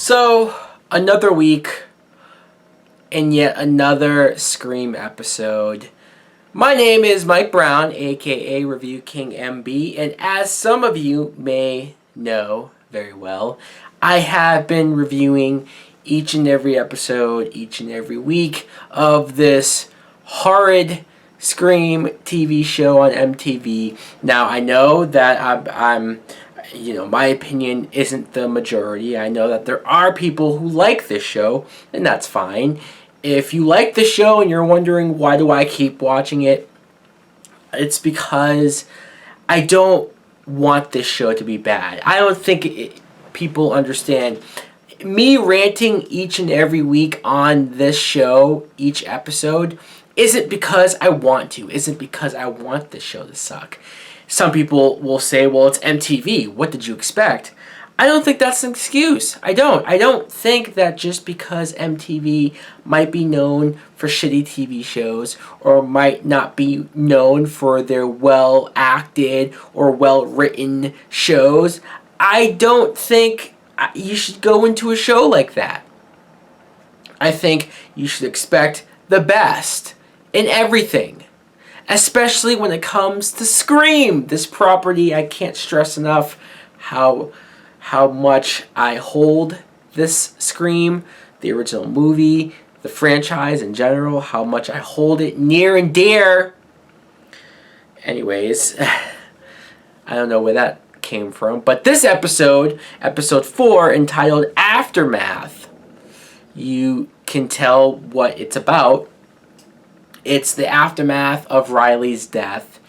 So, another week and yet another Scream episode. My name is Mike Brown, aka ReviewKingMB, and as some of you may know very well, I have been reviewing each and every episode, each and every week of this horrid Scream TV show on MTV. Now, I know that I'm my opinion isn't the majority. I know that there are people who like this show, and that's fine. If you like the show and you're wondering why do I keep watching it, it's because I don't want this show to be bad. I don't think people understand. Me ranting each and every week on this show, each episode, isn't because I want to. Isn't because I want this show to suck. Some people will say, well, it's MTV. What did you expect? I don't think that's an excuse. I don't think that just because MTV might be known for shitty TV shows or might not be known for their well-acted or well-written shows, I don't think you should go into a show like that. I think you should expect the best in everything. Especially when it comes to Scream, this property. I can't stress enough how much I hold this Scream, the original movie, the franchise in general, how much I hold it near and dear. Anyways, I don't know where that came from, but this episode 4, entitled Aftermath, you can tell what it's about. It's the aftermath of Riley's death,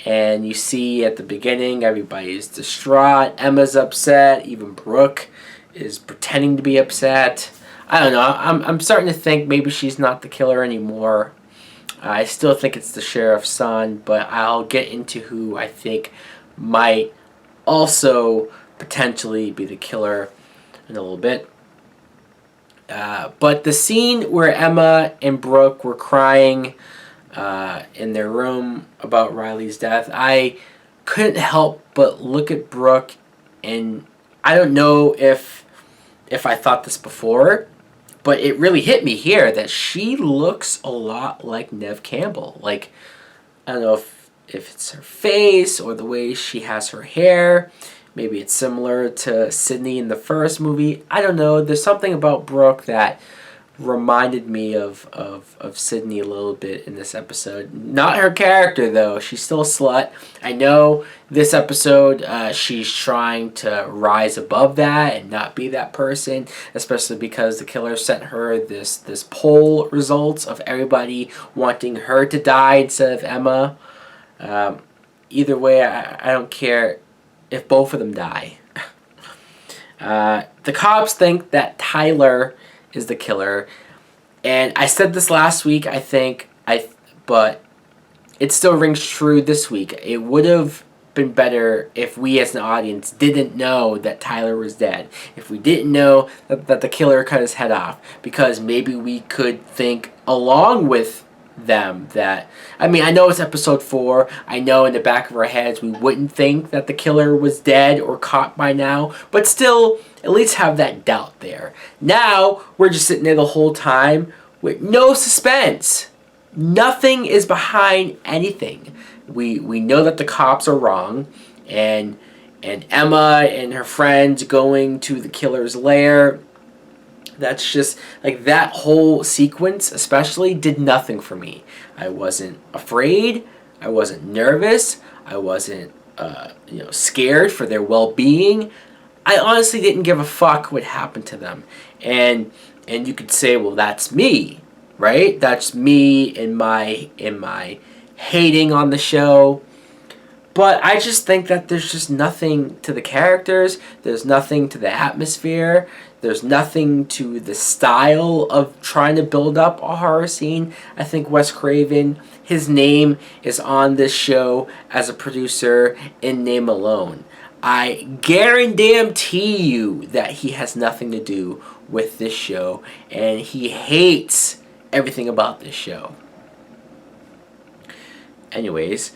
and you see at the beginning everybody's distraught. Emma's upset. Even Brooke is pretending to be upset. I don't know. I'm starting to think maybe she's not the killer anymore. I still think it's the sheriff's son, but I'll get into who I think might also potentially be the killer in a little bit. But the scene where Emma and Brooke were crying in their room about Riley's death, I couldn't help but look at Brooke, and I don't know if I thought this before, but it really hit me here that she looks a lot like Neve Campbell. Like, I don't know if it's her face or the way she has her hair. Maybe it's similar to Sydney in the first movie. I don't know. There's something about Brooke that reminded me of Sydney a little bit in this episode. Not her character, though. She's still a slut. I know this episode she's trying to rise above that and not be that person, especially because the killer sent her this poll results of everybody wanting her to die instead of Emma. Either way, I don't care if both of them die. The cops think that Tyler is the killer, and I said this last week, I think, but it still rings true this week. It would have been better if we as an audience didn't know that Tyler was dead. If we didn't know that the killer cut his head off, because maybe we could think along with them that, I mean, I know it's episode 4. I know in the back of our heads we wouldn't think that the killer was dead or caught by now, but still at least have that doubt there. Now we're just sitting there the whole time with no suspense. Nothing is behind anything. We know that the cops are wrong, and Emma and her friends going to the killer's lair. That's just, like, that whole sequence especially did nothing for me. I wasn't afraid. I wasn't nervous. I wasn't, scared for their well-being. I honestly didn't give a fuck what happened to them. And you could say, well, that's me, right? That's me in my hating on the show. But I just think that there's just nothing to the characters. There's nothing to the atmosphere. There's nothing to the style of trying to build up a horror scene. I think Wes Craven, his name is on this show as a producer in name alone. I guarantee you that he has nothing to do with this show, and he hates everything about this show. Anyways,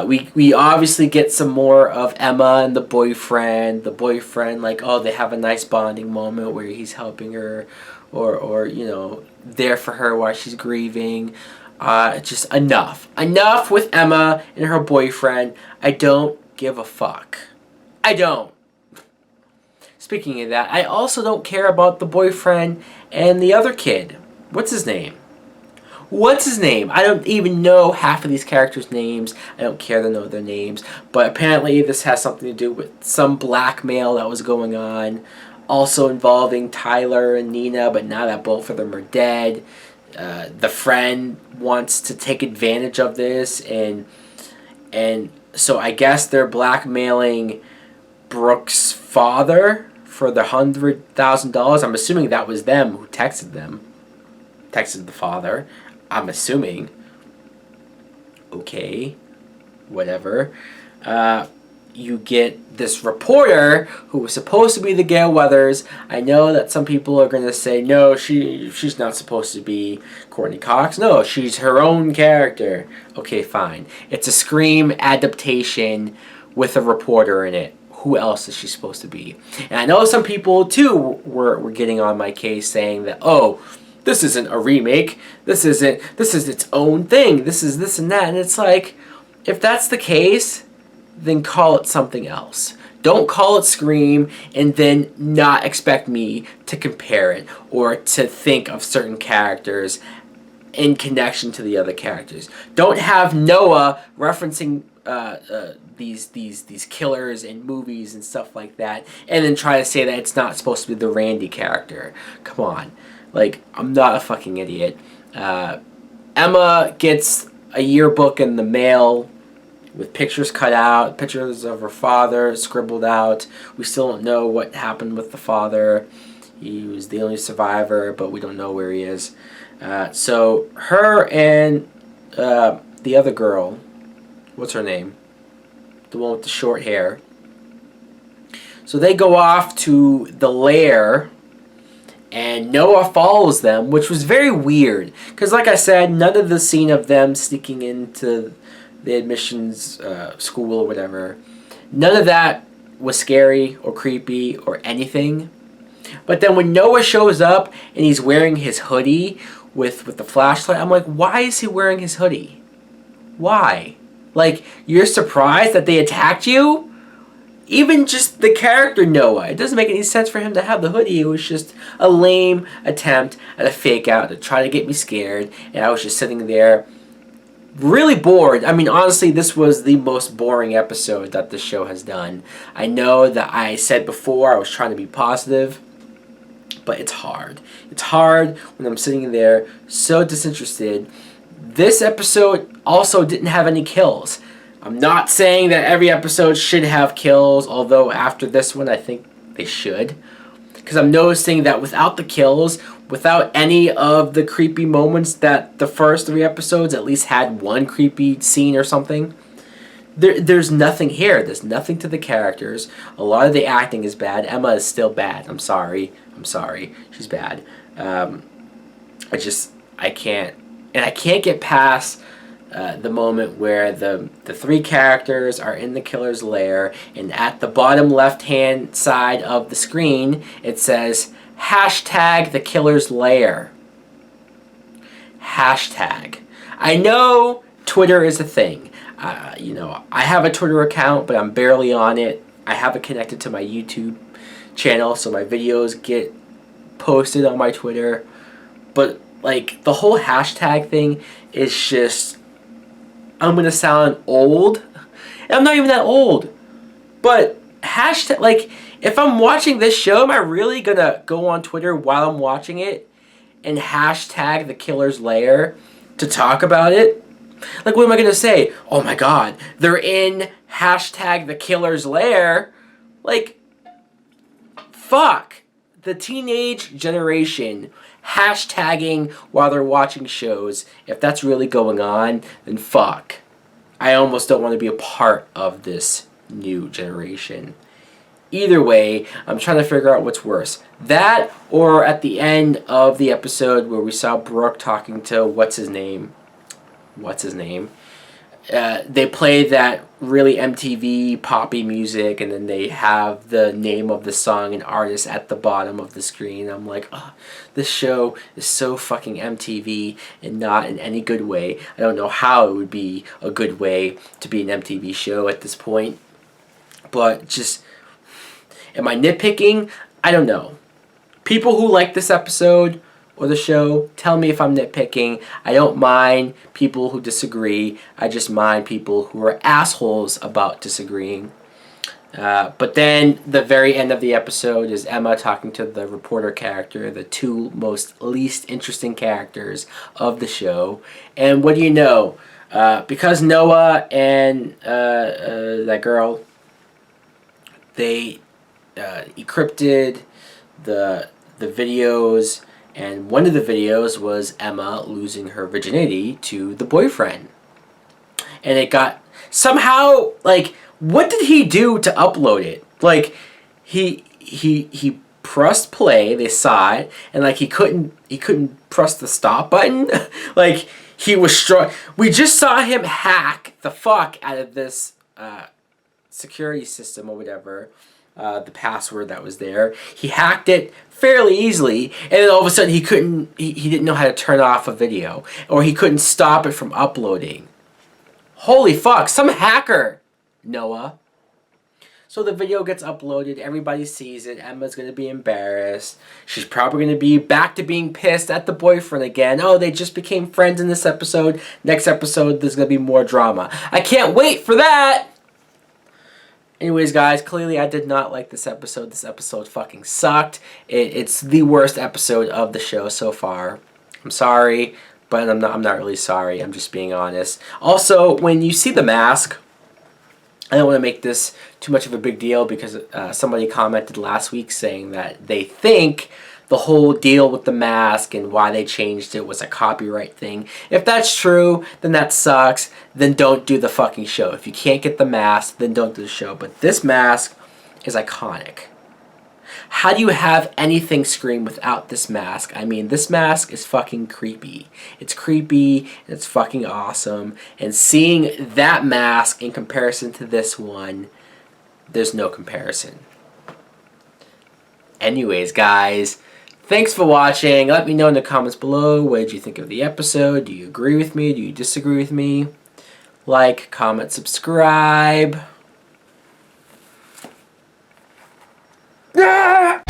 we obviously get some more of Emma and the boyfriend. The boyfriend, like, oh, they have a nice bonding moment where he's helping her, or you know, there for her while she's grieving. Just enough with Emma and her boyfriend. I don't give a fuck. I don't. Speaking of that, I also don't care about the boyfriend and the other kid. What's his name? I don't even know half of these characters' names. I don't care to know their names. But apparently this has something to do with some blackmail that was going on. Also involving Tyler and Nina, but now that both of them are dead. The friend wants to take advantage of this, and so I guess they're blackmailing Brooke's father for the $100,000. I'm assuming that was them who texted the father. I'm assuming. Okay, whatever. You get this reporter who was supposed to be the Gale Weathers. I know that some people are going to say, no, she's not supposed to be Courtney Cox. No, she's her own character. Okay, fine. It's a Scream adaptation with a reporter in it. Who else is she supposed to be? And I know some people, too, were getting on my case saying that, oh, this isn't a remake. This is its own thing. This is this and that. And it's like, if that's the case, then call it something else. Don't call it Scream and then not expect me to compare it or to think of certain characters in connection to the other characters. Don't have Noah referencing these killers in movies and stuff like that, and then try to say that it's not supposed to be the Randy character. Come on. Like, I'm not a fucking idiot. Emma gets a yearbook in the mail with pictures cut out, pictures of her father scribbled out. We still don't know what happened with the father. He was the only survivor, but we don't know where he is. So her and the other girl, what's her name? The one with the short hair. So they go off to the lair, and Noah follows them, which was very weird. Because like I said, none of the scene of them sneaking into the admissions school or whatever, none of that was scary or creepy or anything. But then when Noah shows up and he's wearing his hoodie with the flashlight, I'm like, why is he wearing his hoodie? Why? Like, you're surprised that they attacked you? Even just the character Noah, it doesn't make any sense for him to have the hoodie. It was just a lame attempt at a fake out to try to get me scared, and I was just sitting there really bored. I mean, honestly, this was the most boring episode that the show has done. I know that I said before I was trying to be positive, but it's hard. It's hard when I'm sitting there so disinterested. This episode also didn't have any kills. I'm not saying that every episode should have kills, although after this one I think they should. Because I'm noticing that without the kills, without any of the creepy moments that the first 3 episodes at least had one creepy scene or something, there's nothing here. There's nothing to the characters. A lot of the acting is bad. Emma is still bad. I'm sorry. She's bad. I can't. And I can't get past the moment where the 3 characters are in the killer's lair, and at the bottom left-hand side of the screen, it says, hashtag the killer's lair. Hashtag. I know Twitter is a thing. I have a Twitter account, but I'm barely on it. I have it connected to my YouTube channel, so my videos get posted on my Twitter. But, like, the whole hashtag thing is just, I'm going to sound old. And I'm not even that old. But hashtag, like, if I'm watching this show, am I really going to go on Twitter while I'm watching it and hashtag the killer's lair to talk about it? Like, what am I going to say? Oh my god, they're in hashtag the killer's lair. Like, fuck. The teenage generation hashtagging while they're watching shows. If that's really going on, then fuck. I almost don't want to be a part of this new generation. Either way, I'm trying to figure out what's worse. That, or at the end of the episode where we saw Brooke talking to what's his name? they play that really MTV poppy music, and then they have the name of the song and artist at the bottom of the screen. I'm like, oh, this show is so fucking MTV and not in any good way. I don't know how it would be a good way to be an MTV show at this point. But just, am I nitpicking? I don't know. People who like this episode or the show, tell me if I'm nitpicking. I don't mind people who disagree. I just mind people who are assholes about disagreeing. But then the very end of the episode is Emma talking to the reporter character, the two most least interesting characters of the show. And what do you know? Because Noah and that girl, they encrypted the videos, and one of the videos was Emma losing her virginity to the boyfriend. And it got somehow, like, what did he do to upload it? Like, he pressed play, they saw it, and like he couldn't press the stop button. Like, he was strong. We just saw him hack the fuck out of this security system or whatever. The password that was there. He hacked it fairly easily, and then all of a sudden he didn't know how to turn off a video, or he couldn't stop it from uploading. Holy fuck, some hacker, Noah. So the video gets uploaded, everybody sees it, Emma's gonna be embarrassed. She's probably gonna be back to being pissed at the boyfriend again. Oh, they just became friends in this episode. Next episode, there's gonna be more drama. I can't wait for that! Anyways, guys, clearly I did not like this episode. This episode fucking sucked. It's the worst episode of the show so far. I'm sorry, but I'm not really sorry. I'm just being honest. Also, when you see the mask, I don't want to make this too much of a big deal because somebody commented last week saying that they think the whole deal with the mask and why they changed it was a copyright thing. If that's true, then that sucks. Then don't do the fucking show. If you can't get the mask, then don't do the show. But this mask is iconic. How do you have anything Scream without this mask? I mean, this mask is fucking creepy. It's creepy, and it's fucking awesome. And seeing that mask in comparison to this one, there's no comparison. Anyways, guys, thanks for watching. Let me know in the comments below, what did you think of the episode? Do you agree with me? Do you disagree with me? Like, comment, subscribe. Ah!